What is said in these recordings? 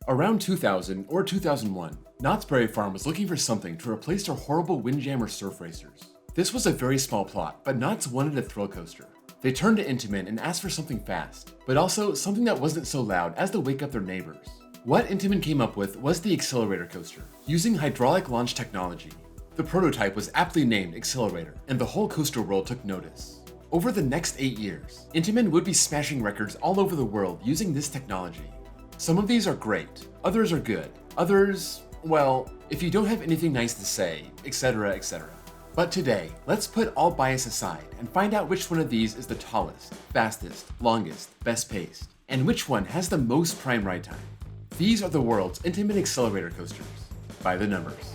Around 2000 or 2001, Knott's Berry Farm was looking for something to replace their horrible Windjammer surf racers. This was a very small plot, but Knott's wanted a thrill coaster. They turned to Intamin and asked for something fast, but also something that wasn't so loud as to wake up their neighbors. What Intamin came up with was the Accelerator Coaster, using hydraulic launch technology. The prototype was aptly named Accelerator, and the whole coaster world took notice. Over the next 8 years, Intamin would be smashing records all over the world using this technology. Some of these are great, others are good, others, well, if you don't have anything nice to say, etc, etc. But today, let's put all bias aside and find out which one of these is the tallest, fastest, longest, best paced, and which one has the most prime ride time. These are the world's Intamin Accelerator Coasters, by the numbers.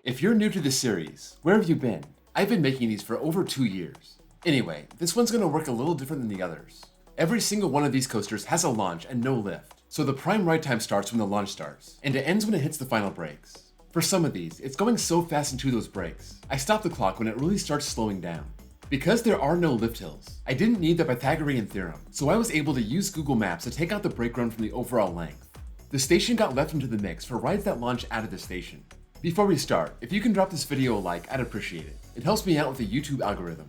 If you're new to this series, where have you been? I've been making these for over 2 years. Anyway, this one's gonna work a little different than the others. Every single one of these coasters has a launch and no lift, so the prime ride time starts when the launch starts, and it ends when it hits the final brakes. For some of these, it's going so fast into those brakes, I stop the clock when it really starts slowing down. Because there are no lift hills, I didn't need the Pythagorean theorem, so I was able to use Google Maps to take out the brake run from the overall length. The station got left into the mix for rides that launch out of the station. Before we start, if you can drop this video a like, I'd appreciate it. It helps me out with the YouTube algorithm.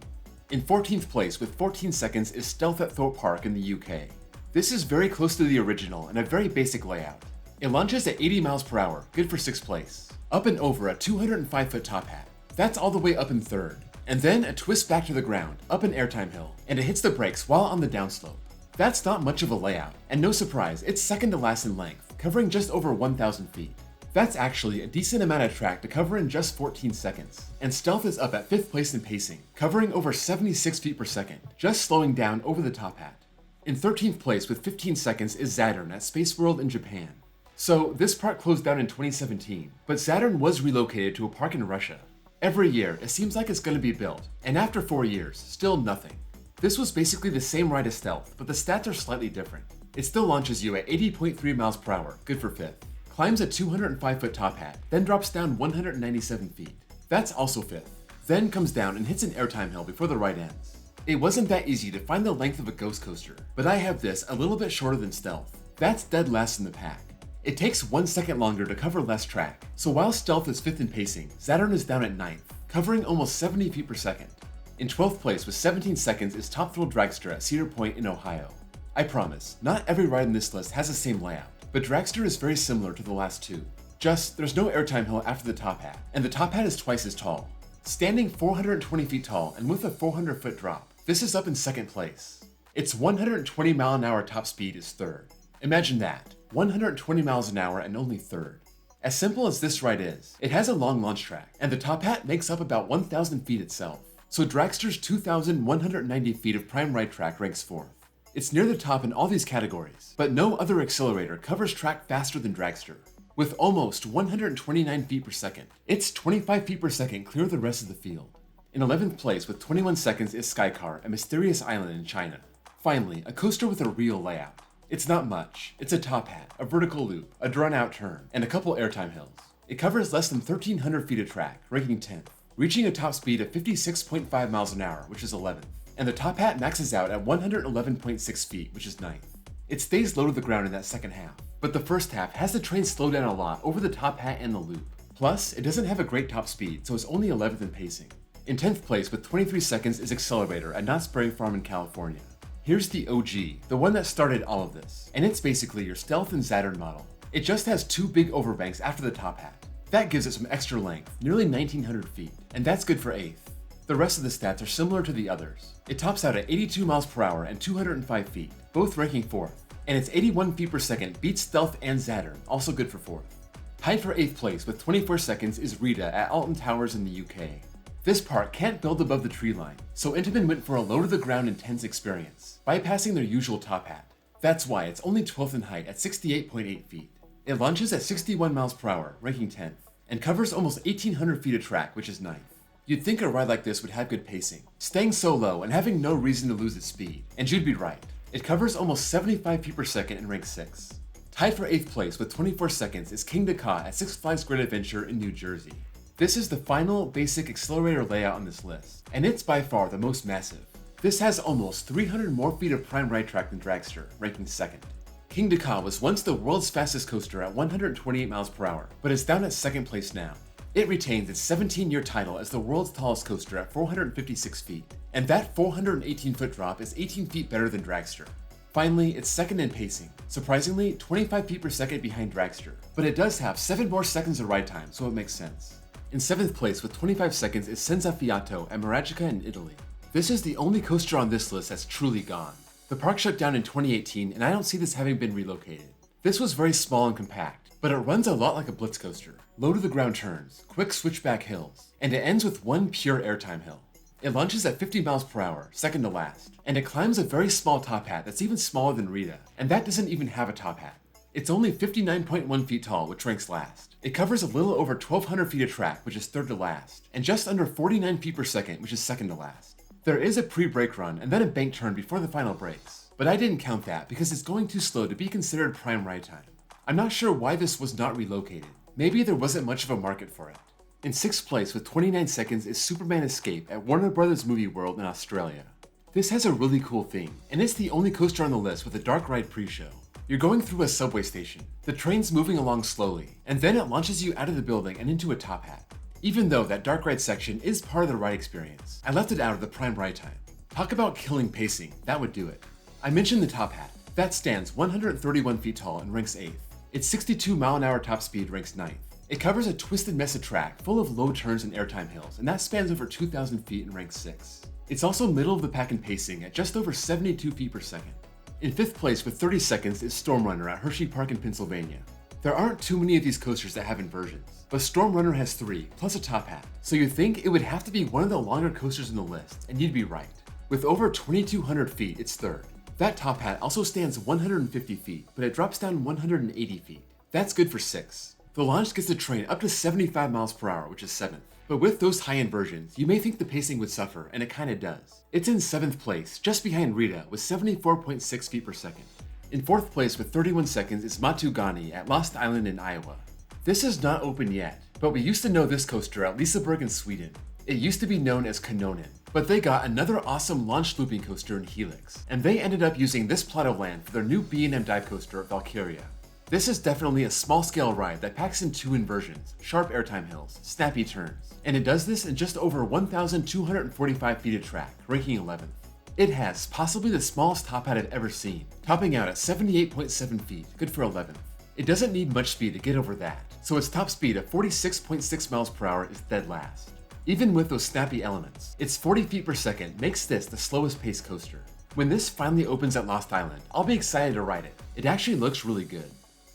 In 14th place with 14 seconds is Stealth at Thorpe Park in the UK. This is very close to the original and a very basic layout. It launches at 80 miles per hour, good for 6th place. Up and over a 205-foot top hat. That's all the way up in 3rd. And then a twist back to the ground, up an airtime hill, and it hits the brakes while on the downslope. That's not much of a layout, and no surprise, it's second to last in length, covering just over 1,000 feet. That's actually a decent amount of track to cover in just 14 seconds. And Stealth is up at 5th place in pacing, covering over 76 feet per second, just slowing down over the top hat. In 13th place with 15 seconds is Saturn at Space World in Japan. So this park closed down in 2017, but Saturn was relocated to a park in Russia. Every year, it seems like it's going to be built, and after 4 years, still nothing. This was basically the same ride as Stealth, but the stats are slightly different. It still launches you at 80.3 miles per hour, good for 5th. Climbs a 205-foot top hat, then drops down 197 feet. That's also 5th. Then comes down and hits an airtime hill before the ride ends. It wasn't that easy to find the length of a ghost coaster, but I have this a little bit shorter than Stealth. That's dead last in the pack. It takes 1 second longer to cover less track, so while Stealth is 5th in pacing, Saturn is down at 9th, covering almost 70 feet per second. In 12th place with 17 seconds is Top Thrill Dragster at Cedar Point in Ohio. I promise, not every ride in this list has the same layout, but Dragster is very similar to the last two. Just, there's no airtime hill after the top hat, and the top hat is twice as tall. Standing 420 feet tall and with a 400-foot drop, this is up in 2nd place. Its 120 mile an hour top speed is 3rd. Imagine that, 120 miles an hour and only 3rd. As simple as this ride is, it has a long launch track, and the top hat makes up about 1,000 feet itself. So Dragster's 2,190 feet of prime ride track ranks 4th. It's near the top in all these categories, but no other accelerator covers track faster than Dragster. With almost 129 feet per second, it's 25 feet per second clear of the rest of the field. In 11th place with 21 seconds is Skycar, a mysterious island in China. Finally, a coaster with a real layout. It's not much. It's a top hat, a vertical loop, a drawn-out turn, and a couple airtime hills. It covers less than 1,300 feet of track, ranking 10th, reaching a top speed of 56.5 miles an hour, which is 11th. And the top hat maxes out at 111.6 feet, which is 9th. It stays low to the ground in that second half, but the first half has the train slow down a lot over the top hat and the loop. Plus, it doesn't have a great top speed, so it's only 11th in pacing. In 10th place with 23 seconds is Accelerator at Knott's Berry Farm in California. Here's the OG, the one that started all of this, and it's basically your Stealth and Saturn model. It just has 2 big overbanks after the top hat. That gives it some extra length, nearly 1,900 feet, and that's good for 8th. The rest of the stats are similar to the others. It tops out at 82 miles per hour and 205 feet, both ranking 4th, and its 81 feet per second beats Stealth and Saturn, also good for 4th. Tied for 8th place with 24 seconds is Rita at Alton Towers in the UK. This park can't build above the tree line, so Intamin went for a low-to-the-ground intense experience, bypassing their usual top hat. That's why it's only 12th in height at 68.8 feet. It launches at 61 miles per hour, ranking 10th, and covers almost 1,800 feet of track, which is 9th. You'd think a ride like this would have good pacing, staying so low and having no reason to lose its speed, and you'd be right. It covers almost 75 feet per second and ranks 6th. Tied for 8th place with 24 seconds is King Deca at Six Flags Great Adventure in New Jersey. This is the final basic accelerator layout on this list, and it's by far the most massive. This has almost 300 more feet of prime ride track than Dragster, ranking 2nd. King Deca was once the world's fastest coaster at 128 miles per hour, but is down at 2nd place now. It retains its 17-year title as the world's tallest coaster at 456 feet, and that 418-foot drop is 18 feet better than Dragster. Finally, it's 2nd in pacing, surprisingly 25 feet per second behind Dragster, but it does have 7 more seconds of ride time, so it makes sense. In 7th place with 25 seconds is Senza Fiato at Marachica in Italy. This is the only coaster on this list that's truly gone. The park shut down in 2018 and I don't see this having been relocated. This was very small and compact, but it runs a lot like a blitz coaster. Low to the ground turns, quick switchback hills, and it ends with one pure airtime hill. It launches at 50 miles per hour, second to last, and it climbs a very small top hat that's even smaller than Rita, and that doesn't even have a top hat. It's only 59.1 feet tall, which ranks last. It covers a little over 1,200 feet of track, which is 3rd to last, and just under 49 feet per second, which is 2nd to last. There is a pre-brake run and then a bank turn before the final brakes, but I didn't count that because it's going too slow to be considered prime ride time. I'm not sure why this was not relocated. Maybe there wasn't much of a market for it. In 6th place with 29 seconds is Superman Escape at Warner Brothers Movie World in Australia. This has a really cool theme, and it's the only coaster on the list with a dark ride pre-show. You're going through a subway station, the train's moving along slowly, and then it launches you out of the building and into a top hat. Even though that dark ride section is part of the ride experience, I left it out of the prime ride time. Talk about killing pacing, that would do it. I mentioned the top hat. That stands 131 feet tall and ranks 8th. Its 62 mile/hour top speed ranks 9th. It covers a twisted mess of track full of low turns and airtime hills, and that spans over 2,000 feet and ranks 6th. It's also middle of the pack in pacing at just over 72 feet per second. In 5th place with 30 seconds is Storm Runner at Hershey Park in Pennsylvania. There aren't too many of these coasters that have inversions, but Storm Runner has 3, plus a top hat, so you'd think it would have to be one of the longer coasters in the list, and you'd be right. With over 2,200 feet, it's 3rd. That top hat also stands 150 feet, but it drops down 180 feet. That's good for 6th. The launch gets the train up to 75 miles per hour, which is 7th. But with those high inversions, you may think the pacing would suffer, and it kinda does. It's in 7th place, just behind Rita, with 74.6 feet per second. In 4th place with 31 seconds is Matugani at Lost Island in Iowa. This is not open yet, but we used to know this coaster at Liseberg in Sweden. It used to be known as Kanonen, but they got another awesome launch looping coaster in Helix, and they ended up using this plot of land for their new B&M dive coaster at Valkyria. This is definitely a small-scale ride that packs in 2 inversions, sharp airtime hills, snappy turns, and it does this in just over 1,245 feet of track, ranking 11th. It has possibly the smallest top hat I've ever seen, topping out at 78.7 feet, good for 11th. It doesn't need much speed to get over that, so its top speed of 46.6 miles per hour is dead last. Even with those snappy elements, its 40 feet per second makes this the slowest paced coaster. When this finally opens at Lost Island, I'll be excited to ride it. It actually looks really good.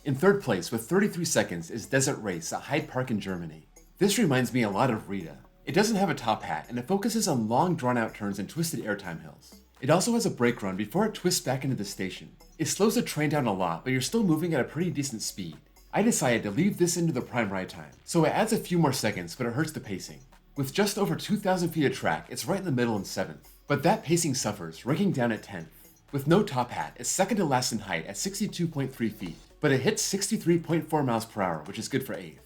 In 3rd place with 33 seconds is Desert Race at Hyde Park in Germany. This reminds me a lot of Rita. It doesn't have a top hat, and it focuses on long drawn-out turns and twisted airtime hills. It also has a brake run before it twists back into the station. It slows the train down a lot, but you're still moving at a pretty decent speed. I decided to leave this into the prime ride time, so it adds a few more seconds, but it hurts the pacing. With just over 2,000 feet of track, it's right in the middle in 7th, but that pacing suffers, ranking down at 10th. With no top hat, it's second to last in height at 62.3 feet, but it hits 63.4 miles per hour, which is good for 8th.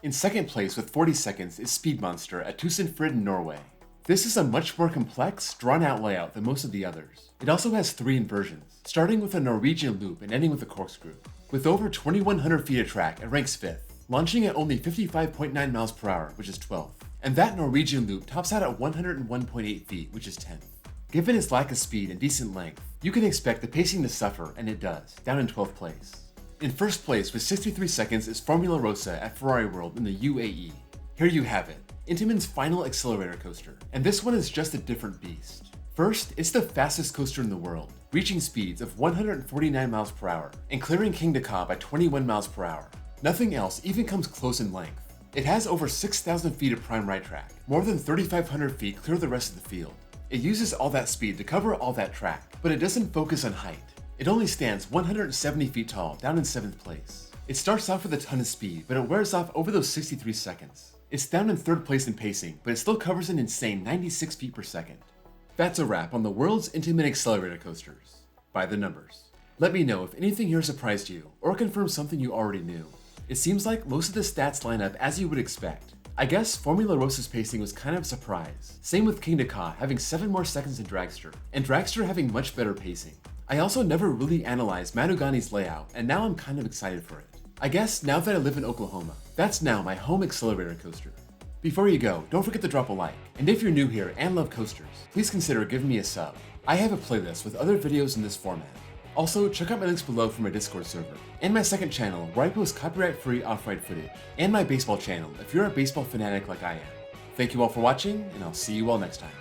In 2nd place with 40 seconds is Speed Monster at Tusenfryd in Norway. This is a much more complex, drawn-out layout than most of the others. It also has 3 inversions, starting with a Norwegian loop and ending with a corkscrew. With over 2,100 feet of track, it ranks 5th, launching at only 55.9 miles per hour, which is 12th. And that Norwegian loop tops out at 101.8 feet, which is 10th. Given its lack of speed and decent length, you can expect the pacing to suffer, and it does, down in 12th place. In 1st place with 63 seconds is Formula Rosa at Ferrari World in the UAE. Here you have it, Intamin's final accelerator coaster, and this one is just a different beast. First, it's the fastest coaster in the world, reaching speeds of 149 miles per hour and clearing King Deca by 21 miles per hour. Nothing else even comes close in length. It has over 6,000 feet of prime ride track, more than 3,500 feet clear the rest of the field. It uses all that speed to cover all that track, but it doesn't focus on height. It only stands 170 feet tall, down in 7th place. It starts off with a ton of speed, but it wears off over those 63 seconds. It's down in 3rd place in pacing, but it still covers an insane 96 feet per second. That's a wrap on the world's Intamin Accelerator Coasters, by the numbers. Let me know if anything here surprised you, or confirmed something you already knew. It seems like most of the stats line up as you would expect. I guess Formula Rosa's pacing was kind of a surprise. Same with King Deca having 7 more seconds than Dragster, and Dragster having much better pacing. I also never really analyzed Matugani's layout, and now I'm kind of excited for it. I guess now that I live in Oklahoma, that's now my home accelerator coaster. Before you go, don't forget to drop a like, and if you're new here and love coasters, please consider giving me a sub. I have a playlist with other videos in this format. Also, check out my links below for my Discord server, and my second channel where I post copyright-free off-road footage, and my baseball channel if you're a baseball fanatic like I am. Thank you all for watching, and I'll see you all next time.